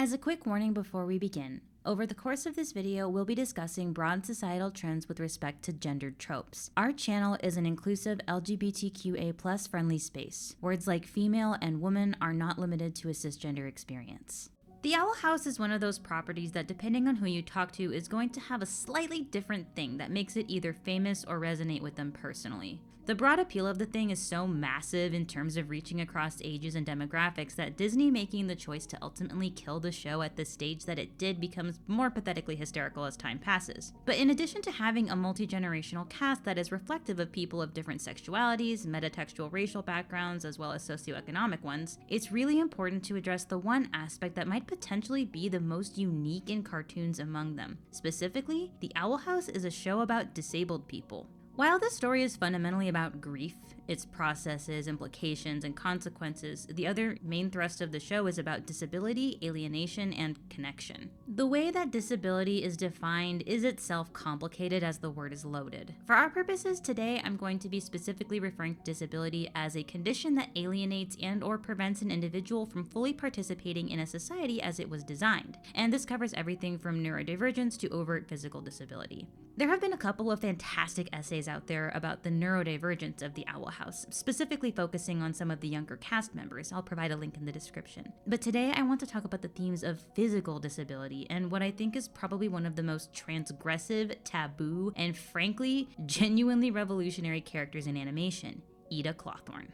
As a quick warning before we begin, over the course of this video, we'll be discussing broad societal trends with respect to gendered tropes. Our channel is an inclusive LGBTQA+ friendly space. Words like female and woman are not limited to a cisgender experience. The Owl House is one of those properties that, depending on who you talk to, is going to have a slightly different thing that makes it either famous or resonate with them personally. The broad appeal of the thing is so massive in terms of reaching across ages and demographics that Disney making the choice to ultimately kill the show at the stage that it did becomes more pathetically hysterical as time passes. But in addition to having a multi-generational cast that is reflective of people of different sexualities, metatextual racial backgrounds, as well as socioeconomic ones, it's really important to address the one aspect that might potentially be the most unique in cartoons among them. Specifically, The Owl House is a show about disabled people. While this story is fundamentally about grief, its processes, implications, and consequences, the other main thrust of the show is about disability, alienation, and connection. The way that disability is defined is itself complicated as the word is loaded. For our purposes today, I'm going to be specifically referring to disability as a condition that alienates and/or prevents an individual from fully participating in a society as it was designed. And this covers everything from neurodivergence to overt physical disability. There have been a couple of fantastic essays out there about the neurodivergence of the Owl House, specifically focusing on some of the younger cast members. I'll provide a link in the description. But today I want to talk about the themes of physical disability and what I think is probably one of the most transgressive, taboo, and frankly, genuinely revolutionary characters in animation, Eda Clawthorne.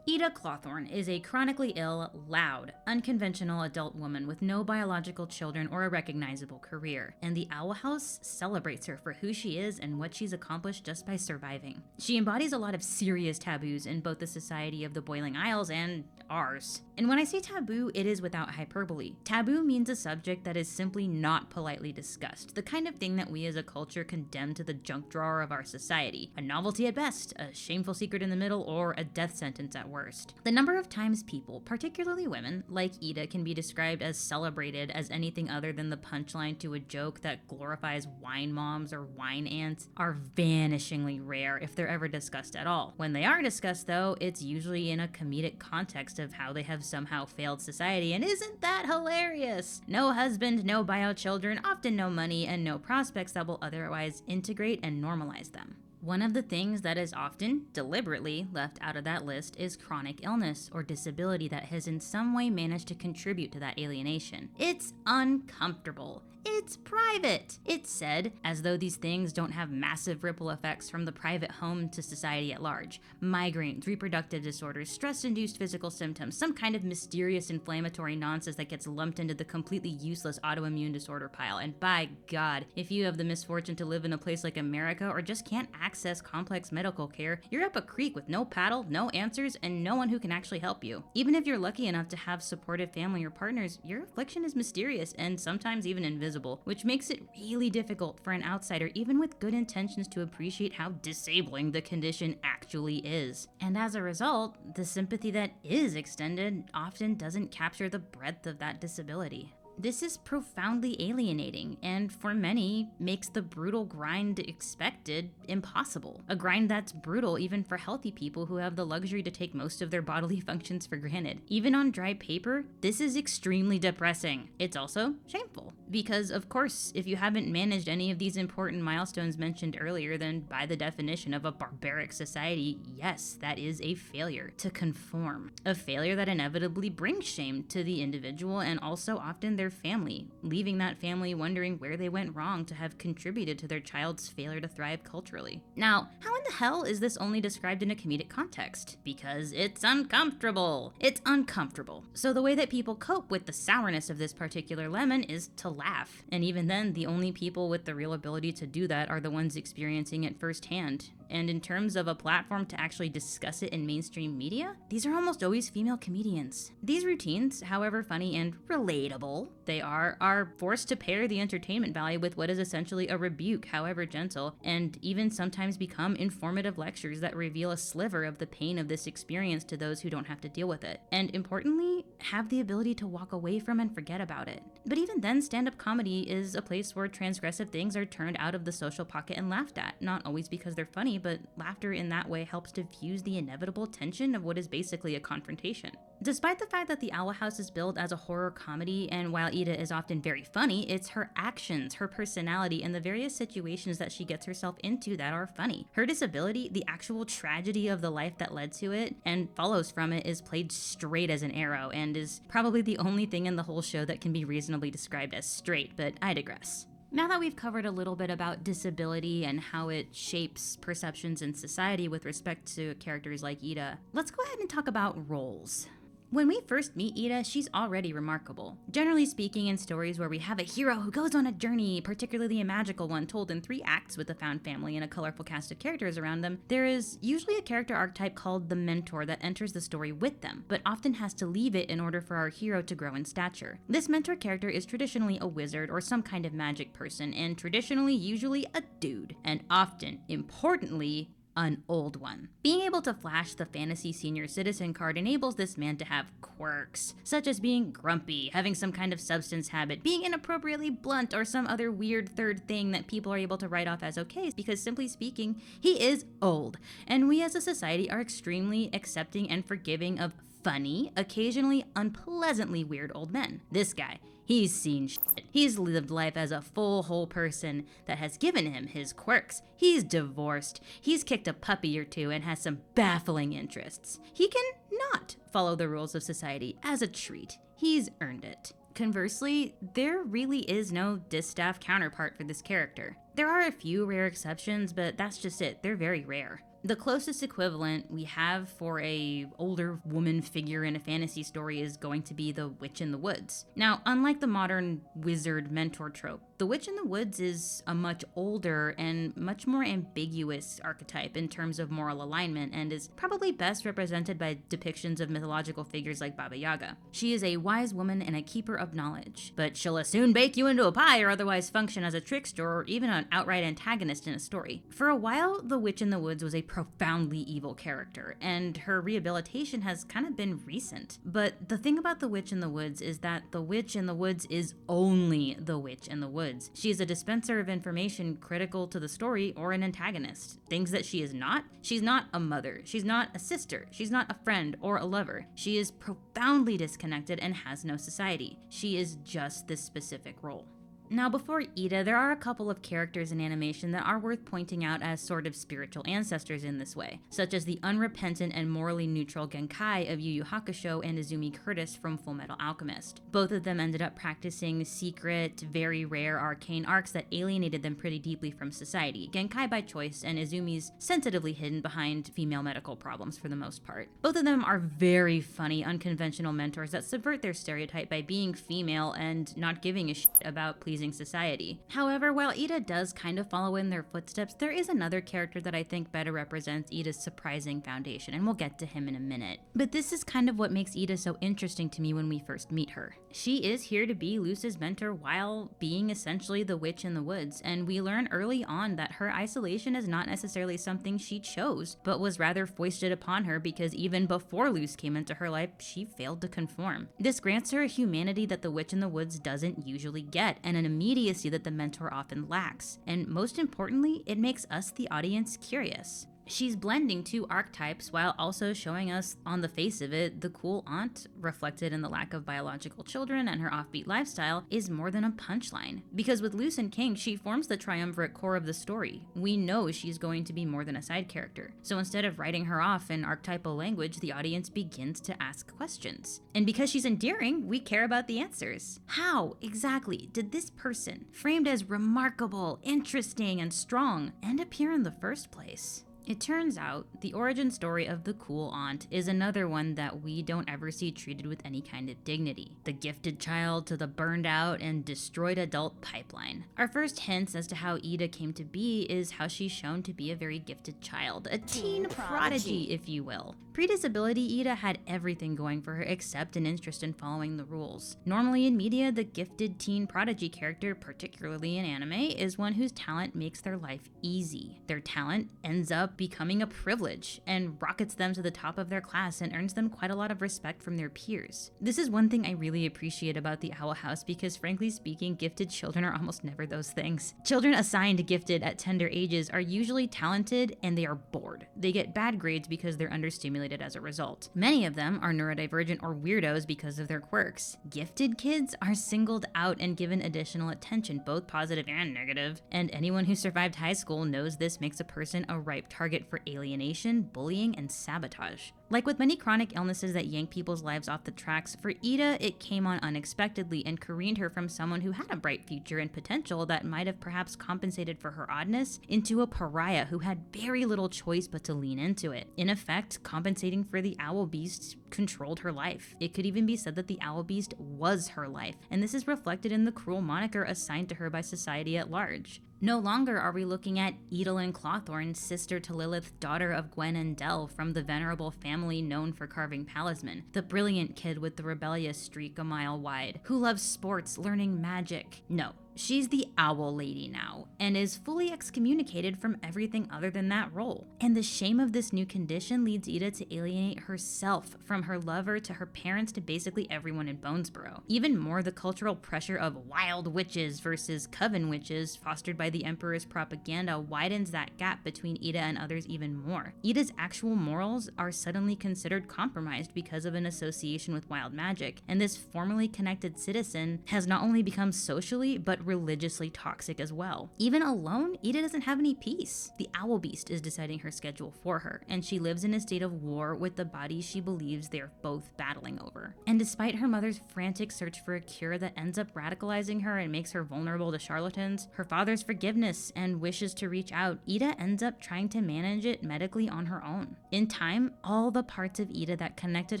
Eda Clawthorne is a chronically ill, loud, unconventional adult woman with no biological children or a recognizable career, and the Owl House celebrates her for who she is and what she's accomplished just by surviving. She embodies a lot of serious taboos in both the society of the Boiling Isles and ours. And when I say taboo, it is without hyperbole. Taboo means a subject that is simply not politely discussed, the kind of thing that we as a culture condemn to the junk drawer of our society. A novelty at best, a shameful secret in the middle, or a death sentence at worst. The number of times people, particularly women, like Eda can be described as celebrated as anything other than the punchline to a joke that glorifies wine moms or wine aunts are vanishingly rare if they're ever discussed at all. When they are discussed though, it's usually in a comedic context of how they have somehow failed society, and isn't that hilarious? No husband, no bio children, often no money, and no prospects that will otherwise integrate and normalize them. One of the things that is often, deliberately, left out of that list is chronic illness or disability that has in some way managed to contribute to that alienation. It's uncomfortable. It's private. It's said as though these things don't have massive ripple effects from the private home to society at large. Migraines, reproductive disorders, stress-induced physical symptoms, some kind of mysterious inflammatory nonsense that gets lumped into the completely useless autoimmune disorder pile. And by God, if you have the misfortune to live in a place like America or just can't access complex medical care, you're up a creek with no paddle, no answers, and no one who can actually help you. Even if you're lucky enough to have supportive family or partners, your affliction is mysterious and sometimes even invisible, which makes it really difficult for an outsider, even with good intentions, to appreciate how disabling the condition actually is. And as a result, the sympathy that is extended often doesn't capture the breadth of that disability. This is profoundly alienating, and for many, makes the brutal grind expected impossible. A grind that's brutal even for healthy people who have the luxury to take most of their bodily functions for granted. Even on dry paper, this is extremely depressing. It's also shameful, because of course, if you haven't managed any of these important milestones mentioned earlier, then by the definition of a barbaric society, yes, that is a failure to conform. A failure that inevitably brings shame to the individual and also often their family, leaving that family wondering where they went wrong to have contributed to their child's failure to thrive culturally. Now, how in the hell is this only described in a comedic context? Because it's uncomfortable. It's uncomfortable. So the way that people cope with the sourness of this particular lemon is to laugh. And even then, the only people with the real ability to do that are the ones experiencing it firsthand. And in terms of a platform to actually discuss it in mainstream media, these are almost always female comedians. These routines, however funny and relatable they are forced to pair the entertainment value with what is essentially a rebuke, however gentle, and even sometimes become informative lectures that reveal a sliver of the pain of this experience to those who don't have to deal with it. And importantly, have the ability to walk away from and forget about it. But even then, stand-up comedy is a place where transgressive things are turned out of the social pocket and laughed at, not always because they're funny, funny, but laughter in that way helps diffuse the inevitable tension of what is basically a confrontation. Despite the fact that the Owl House is billed as a horror comedy, and while Eda is often very funny, it's her actions, her personality, and the various situations that she gets herself into that are funny. Her disability, the actual tragedy of the life that led to it and follows from it, is played straight as an arrow and is probably the only thing in the whole show that can be reasonably described as straight, but I digress. Now that we've covered a little bit about disability and how it shapes perceptions in society with respect to characters like Eda, let's go ahead and talk about roles. When we first meet Eda, she's already remarkable. Generally speaking, in stories where we have a hero who goes on a journey, particularly a magical one told in 3 acts with a found family and a colorful cast of characters around them, there is usually a character archetype called the mentor that enters the story with them, but often has to leave it in order for our hero to grow in stature. This mentor character is traditionally a wizard or some kind of magic person, and traditionally usually a dude, and often, importantly, an old one. Being able to flash the fantasy senior citizen card enables this man to have quirks, such as being grumpy, having some kind of substance habit, being inappropriately blunt, or some other weird third thing that people are able to write off as okay, because simply speaking, he is old. And we as a society are extremely accepting and forgiving of funny, occasionally unpleasantly weird old men. This guy, he's seen shit. He's lived life as a full, whole person that has given him his quirks. He's divorced. He's kicked a puppy or 2 and has some baffling interests. He can not follow the rules of society as a treat. He's earned it. Conversely, there really is no distaff counterpart for this character. There are a few rare exceptions, but that's just it. They're very rare. The closest equivalent we have for a older woman figure in a fantasy story is going to be the Witch in the Woods. Now, unlike the modern wizard mentor trope, the Witch in the Woods is a much older and much more ambiguous archetype in terms of moral alignment and is probably best represented by depictions of mythological figures like Baba Yaga. She is a wise woman and a keeper of knowledge, but she'll as soon bake you into a pie or otherwise function as a trickster or even an outright antagonist in a story. For a while, the Witch in the Woods was a profoundly evil character, and her rehabilitation has kind of been recent. But the thing about the Witch in the Woods is that the Witch in the Woods is only the Witch in the Woods. She is a dispenser of information critical to the story or an antagonist. Things that she is not. She's not a mother. She's not a sister. She's not a friend or a lover. She is profoundly disconnected and has no society. She is just this specific role. Now, before Eda, there are a couple of characters in animation that are worth pointing out as sort of spiritual ancestors in this way, such as the unrepentant and morally neutral Genkai of Yu Yu Hakusho and Izumi Curtis from Fullmetal Alchemist. Both of them ended up practicing secret, very rare arcane arts that alienated them pretty deeply from society, Genkai by choice and Izumi's sensitively hidden behind female medical problems for the most part. Both of them are very funny, unconventional mentors that subvert their stereotype by being female and not giving a shit about pleasing society. However, while Eda does kind of follow in their footsteps, there is another character that I think better represents Eda's surprising foundation, and we'll get to him in a minute. But this is kind of what makes Eda so interesting to me when we first meet her. She is here to be Luce's mentor while being essentially the Witch in the Woods, and we learn early on that her isolation is not necessarily something she chose, but was rather foisted upon her because even before Luce came into her life, she failed to conform. This grants her a humanity that the Witch in the Woods doesn't usually get, and an immediacy that the mentor often lacks. And most importantly, it makes us, the audience, curious. She's blending 2 archetypes while also showing us, on the face of it, the cool aunt, reflected in the lack of biological children and her offbeat lifestyle, is more than a punchline. Because with Luce and King, she forms the triumvirate core of the story. We know she's going to be more than a side character. So instead of writing her off in archetypal language, the audience begins to ask questions. And because she's endearing, we care about the answers. How exactly did this person, framed as remarkable, interesting, and strong, end up here in the first place? It turns out, the origin story of the cool aunt is another one that we don't ever see treated with any kind of dignity. The gifted child to the burned out and destroyed adult pipeline. Our first hints as to how Eda came to be is how she's shown to be a very gifted child, a teen prodigy, if you will. Pre-disability, Eda had everything going for her except an interest in following the rules. Normally in media, the gifted teen prodigy character, particularly in anime, is one whose talent makes their life easy. Their talent ends up about becoming a privilege and rockets them to the top of their class and earns them quite a lot of respect from their peers. This is one thing I really appreciate about the Owl House because, frankly speaking, gifted children are almost never those things. Children assigned gifted at tender ages are usually talented and they are bored. They get bad grades because they're understimulated as a result. Many of them are neurodivergent or weirdos because of their quirks. Gifted kids are singled out and given additional attention, both positive and negative, and anyone who survived high school knows this makes a person a ripe target for alienation, bullying, and sabotage. Like with many chronic illnesses that yank people's lives off the tracks, for Eda, it came on unexpectedly and careened her from someone who had a bright future and potential that might have perhaps compensated for her oddness into a pariah who had very little choice but to lean into it. In effect, compensating for the Owl Beast controlled her life. It could even be said that the Owl Beast was her life, and this is reflected in the cruel moniker assigned to her by society at large. No longer are we looking at Eda Clawthorne, sister to Lilith, daughter of Gwen and Del from the venerable family known for carving talisman, the brilliant kid with the rebellious streak a mile wide, who loves sports, learning magic. No. She's the Owl Lady now, and is fully excommunicated from everything other than that role. And the shame of this new condition leads Eda to alienate herself from her lover to her parents to basically everyone in Bonesboro. Even more, the cultural pressure of wild witches versus coven witches fostered by the Emperor's propaganda widens that gap between Eda and others even more. Eda's actual morals are suddenly considered compromised because of an association with wild magic, and this formerly connected citizen has not only become socially, but religiously toxic as well. Even alone, Eda doesn't have any peace. The Owl Beast is deciding her schedule for her, and she lives in a state of war with the bodies she believes they're both battling over. And despite her mother's frantic search for a cure that ends up radicalizing her and makes her vulnerable to charlatans, her father's forgiveness and wishes to reach out, Eda ends up trying to manage it medically on her own. In time, all the parts of Eda that connected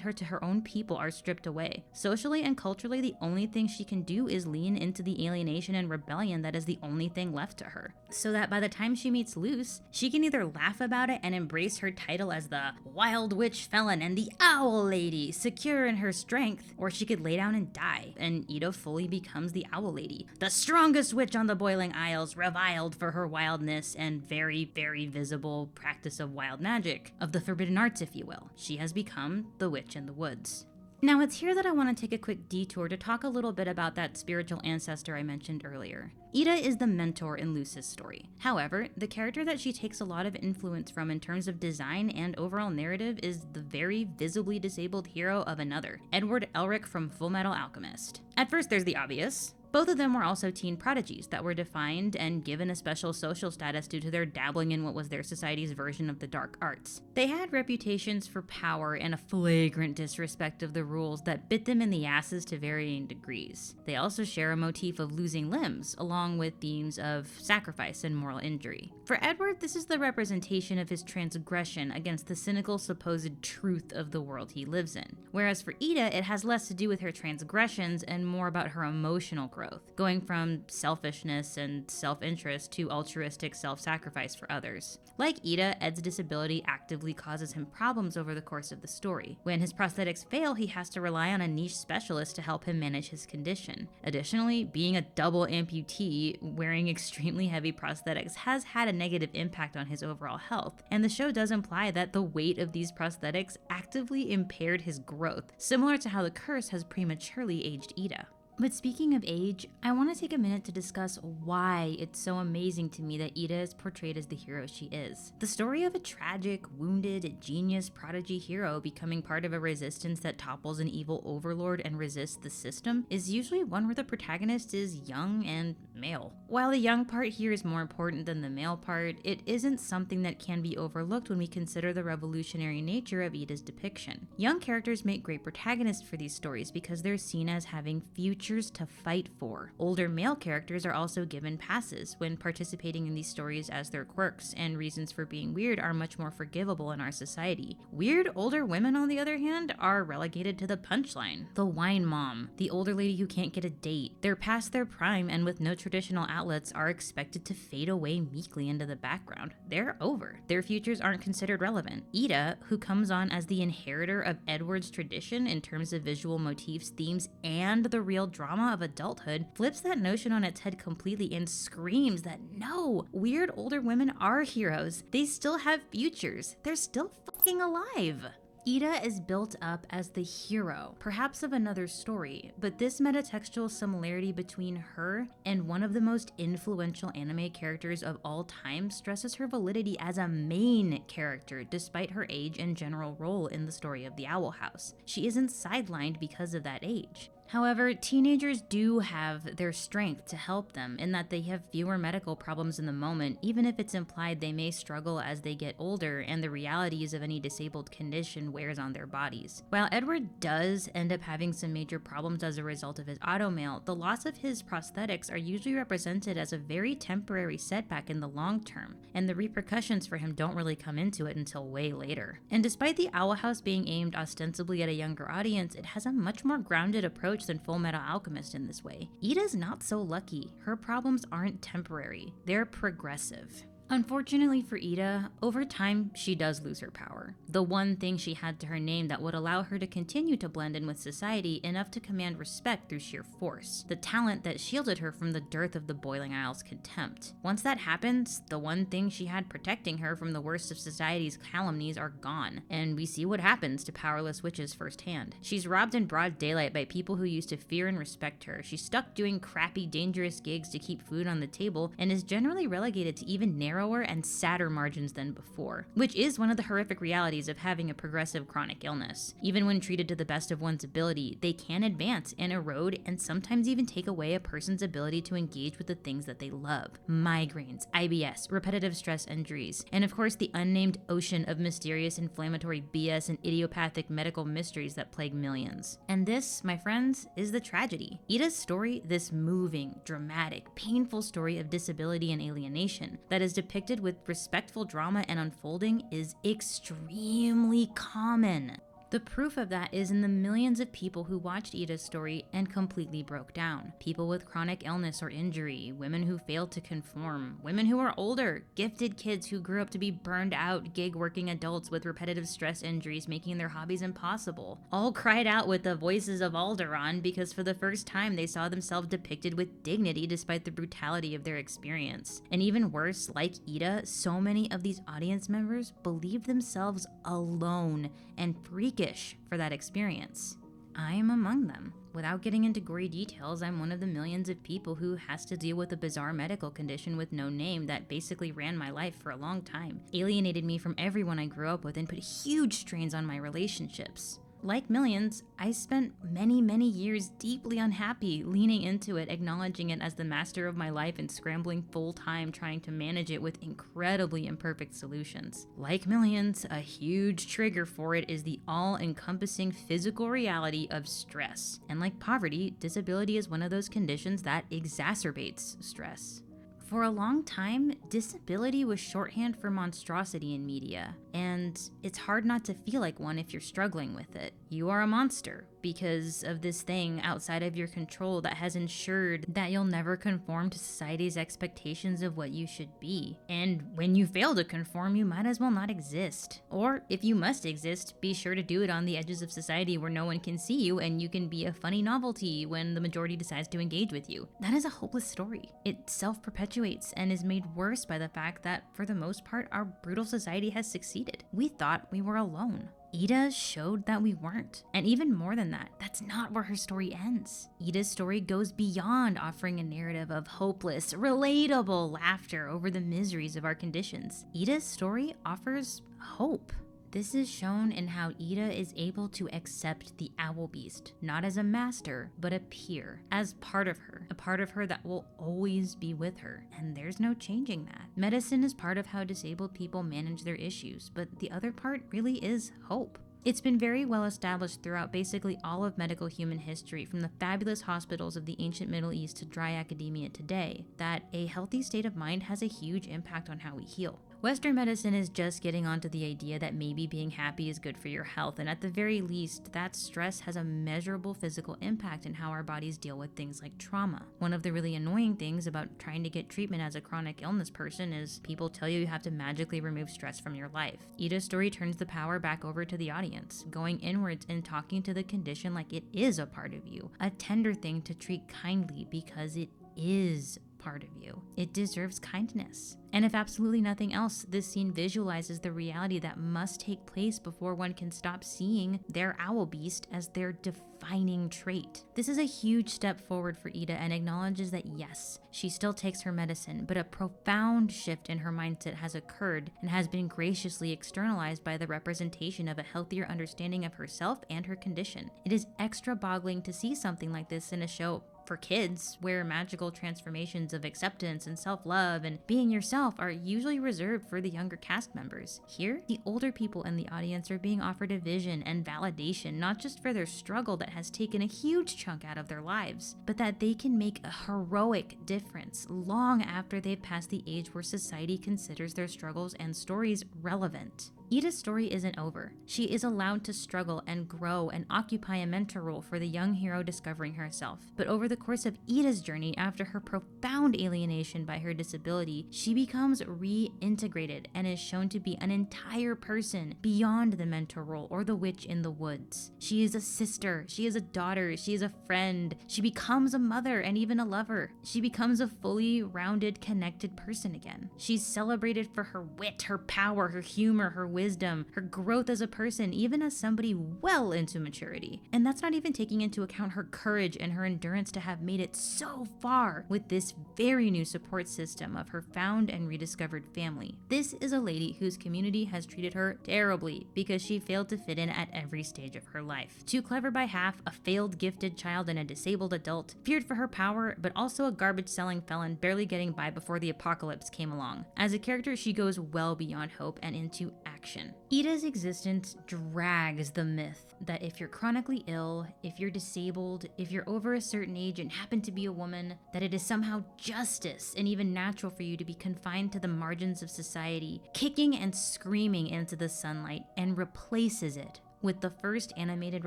her to her own people are stripped away. Socially and culturally, the only thing she can do is lean into the alienation and rebellion that is the only thing left to her. So that by the time she meets Luce, she can either laugh about it and embrace her title as the Wild Witch Felon and the Owl Lady, secure in her strength, or she could lay down and die, and Eda fully becomes the Owl Lady, the strongest witch on the Boiling Isles, reviled for her wildness and very, very visible practice of wild magic, of the forbidden arts, if you will. She has become the Witch in the Woods. Now it's here that I want to take a quick detour to talk a little bit about that spiritual ancestor I mentioned earlier. Eda is the mentor in Luce's story. However, the character that she takes a lot of influence from in terms of design and overall narrative is the very visibly disabled hero of another, Edward Elric from Fullmetal Alchemist. At first there's the obvious. Both of them were also teen prodigies that were defined and given a special social status due to their dabbling in what was their society's version of the dark arts. They had reputations for power and a flagrant disrespect of the rules that bit them in the asses to varying degrees. They also share a motif of losing limbs, along with themes of sacrifice and moral injury. For Edward, this is the representation of his transgression against the cynical supposed truth of the world he lives in. Whereas for Eda, it has less to do with her transgressions and more about her emotional growth, going from selfishness and self-interest to altruistic self-sacrifice for others. Like Eda, Ed's disability actively causes him problems over the course of the story. When his prosthetics fail, he has to rely on a niche specialist to help him manage his condition. Additionally, being a double amputee wearing extremely heavy prosthetics has had a negative impact on his overall health, and the show does imply that the weight of these prosthetics actively impaired his growth, similar to how the curse has prematurely aged Eda. But speaking of age, I want to take a minute to discuss why it's so amazing to me that Eda is portrayed as the hero she is. The story of a tragic, wounded, genius prodigy hero becoming part of a resistance that topples an evil overlord and resists the system is usually one where the protagonist is young and male. While the young part here is more important than the male part, it isn't something that can be overlooked when we consider the revolutionary nature of Eda's depiction. Young characters make great protagonists for these stories because they're seen as having futures to fight for. Older male characters are also given passes when participating in these stories, as their quirks and reasons for being weird are much more forgivable in our society. Weird older women, on the other hand, are relegated to the punchline. The wine mom, the older lady who can't get a date. They're past their prime and with no traditional outlets are expected to fade away meekly into the background. They're over. Their futures aren't considered relevant. Eda, who comes on as the inheritor of Edward's tradition in terms of visual motifs, themes, and the real drama of adulthood, flips that notion on its head completely and screams that no, weird older women are heroes. They still have futures. They're still fucking alive. Eda is built up as the hero, perhaps of another story, but this metatextual similarity between her and one of the most influential anime characters of all time stresses her validity as a main character despite her age and general role in the story of the Owl House. She isn't sidelined because of that age. However, teenagers do have their strength to help them in that they have fewer medical problems in the moment, even if it's implied they may struggle as they get older and the realities of any disabled condition wears on their bodies. While Edward does end up having some major problems as a result of his automail, the loss of his prosthetics are usually represented as a very temporary setback in the long term, and the repercussions for him don't really come into it until way later. And despite the Owl House being aimed ostensibly at a younger audience, it has a much more grounded approach than Full Metal Alchemist in this way. Eda's not so lucky. Her problems aren't temporary, they're progressive. Unfortunately for Eda, over time, she does lose her power. The one thing she had to her name that would allow her to continue to blend in with society enough to command respect through sheer force. The talent that shielded her from the dearth of the Boiling Isle's contempt. Once that happens, the one thing she had protecting her from the worst of society's calumnies are gone, and we see what happens to powerless witches firsthand. She's robbed in broad daylight by people who used to fear and respect her. She's stuck doing crappy, dangerous gigs to keep food on the table, and is generally relegated to even narrower and sadder margins than before, which is one of the horrific realities of having a progressive chronic illness. Even when treated to the best of one's ability, they can advance and erode and sometimes even take away a person's ability to engage with the things that they love. Migraines, IBS, repetitive stress injuries, and of course the unnamed ocean of mysterious inflammatory BS and idiopathic medical mysteries that plague millions. And this, my friends, is the tragedy. Eda's story, this moving, dramatic, painful story of disability and alienation that is depicted with respectful drama and unfolding, is extremely common. The proof of that is in the millions of people who watched Eda's story and completely broke down. People with chronic illness or injury, women who failed to conform, women who are older, gifted kids who grew up to be burned out, gig-working adults with repetitive stress injuries making their hobbies impossible. All cried out with the voices of Alderaan because for the first time they saw themselves depicted with dignity despite the brutality of their experience. And even worse, like Eda, so many of these audience members believed themselves alone and freakish for that experience. I am among them. Without getting into gory details, I'm one of the millions of people who has to deal with a bizarre medical condition with no name that basically ran my life for a long time, alienated me from everyone I grew up with, and put huge strains on my relationships. Like millions, I spent many years deeply unhappy, leaning into it, acknowledging it as the master of my life and scrambling full-time trying to manage it with incredibly imperfect solutions. Like millions, a huge trigger for it is the all-encompassing physical reality of stress. And like poverty, disability is one of those conditions that exacerbates stress. For a long time, disability was shorthand for monstrosity in media, and it's hard not to feel like one if you're struggling with it. You are a monster because of this thing outside of your control that has ensured that you'll never conform to society's expectations of what you should be. And when you fail to conform, you might as well not exist. Or if you must exist, be sure to do it on the edges of society where no one can see you and you can be a funny novelty when the majority decides to engage with you. That is a hopeless story. It self-perpetuates and is made worse by the fact that, for the most part, our brutal society has succeeded. We thought we were alone. Eda showed that we weren't. And even more than that, that's not where her story ends. Eda's story goes beyond offering a narrative of hopeless, relatable laughter over the miseries of our conditions. Eda's story offers hope. This is shown in how Eda is able to accept the owl beast, not as a master, but a peer, as part of her, a part of her that will always be with her, and there's no changing that. Medicine is part of how disabled people manage their issues, but the other part really is hope. It's been very well established throughout basically all of medical human history, from the fabulous hospitals of the ancient Middle East to dry academia today, that a healthy state of mind has a huge impact on how we heal. Western medicine is just getting onto the idea that maybe being happy is good for your health, and at the very least, that stress has a measurable physical impact in how our bodies deal with things like trauma. One of the really annoying things about trying to get treatment as a chronic illness person is people tell you have to magically remove stress from your life. Eda's story turns the power back over to the audience, going inwards and talking to the condition like it is a part of you, a tender thing to treat kindly because it is part of you. It deserves kindness. And if absolutely nothing else, this scene visualizes the reality that must take place before one can stop seeing their owl beast as their defining trait. This is a huge step forward for Eda and acknowledges that yes, she still takes her medicine, but a profound shift in her mindset has occurred and has been graciously externalized by the representation of a healthier understanding of herself and her condition. It is extra boggling to see something like this in a show for kids, where magical transformations of acceptance and self-love and being yourself are usually reserved for the younger cast members. Here, the older people in the audience are being offered a vision and validation, not just for their struggle that has taken a huge chunk out of their lives, but that they can make a heroic difference long after they've passed the age where society considers their struggles and stories relevant. Eda's story isn't over. She is allowed to struggle and grow and occupy a mentor role for the young hero discovering herself. But over the course of Eda's journey, after her profound alienation by her disability, she becomes reintegrated and is shown to be an entire person beyond the mentor role or the witch in the woods. She is a sister, she is a daughter, she is a friend, she becomes a mother and even a lover. She becomes a fully rounded, connected person again. She's celebrated for her wit, her power, her humor, her wisdom, her growth as a person, even as somebody well into maturity. And that's not even taking into account her courage and her endurance to have made it so far with this very new support system of her found and rediscovered family. This is a lady whose community has treated her terribly because she failed to fit in at every stage of her life. Too clever by half, a failed gifted child and a disabled adult, feared for her power, but also a garbage-selling felon barely getting by before the apocalypse came along. As a character, she goes well beyond hope and into action. Eda's existence drags the myth that if you're chronically ill, if you're disabled, if you're over a certain age and happen to be a woman, that it is somehow justice and even natural for you to be confined to the margins of society, kicking and screaming into the sunlight, and replaces it with the first animated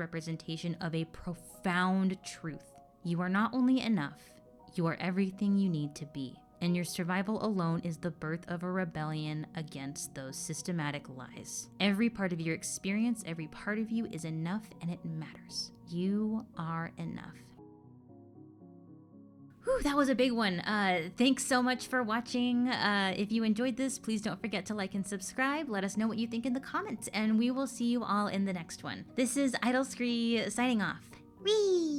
representation of a profound truth. You are not only enough, you are everything you need to be. And your survival alone is the birth of a rebellion against those systematic lies. Every part of your experience, every part of you is enough and it matters. You are enough. Whew, that was a big one. Thanks so much for watching. If you enjoyed this, please don't forget to like and subscribe. Let us know what you think in the comments, and we will see you all in the next one. This is idlescree signing off. Whee!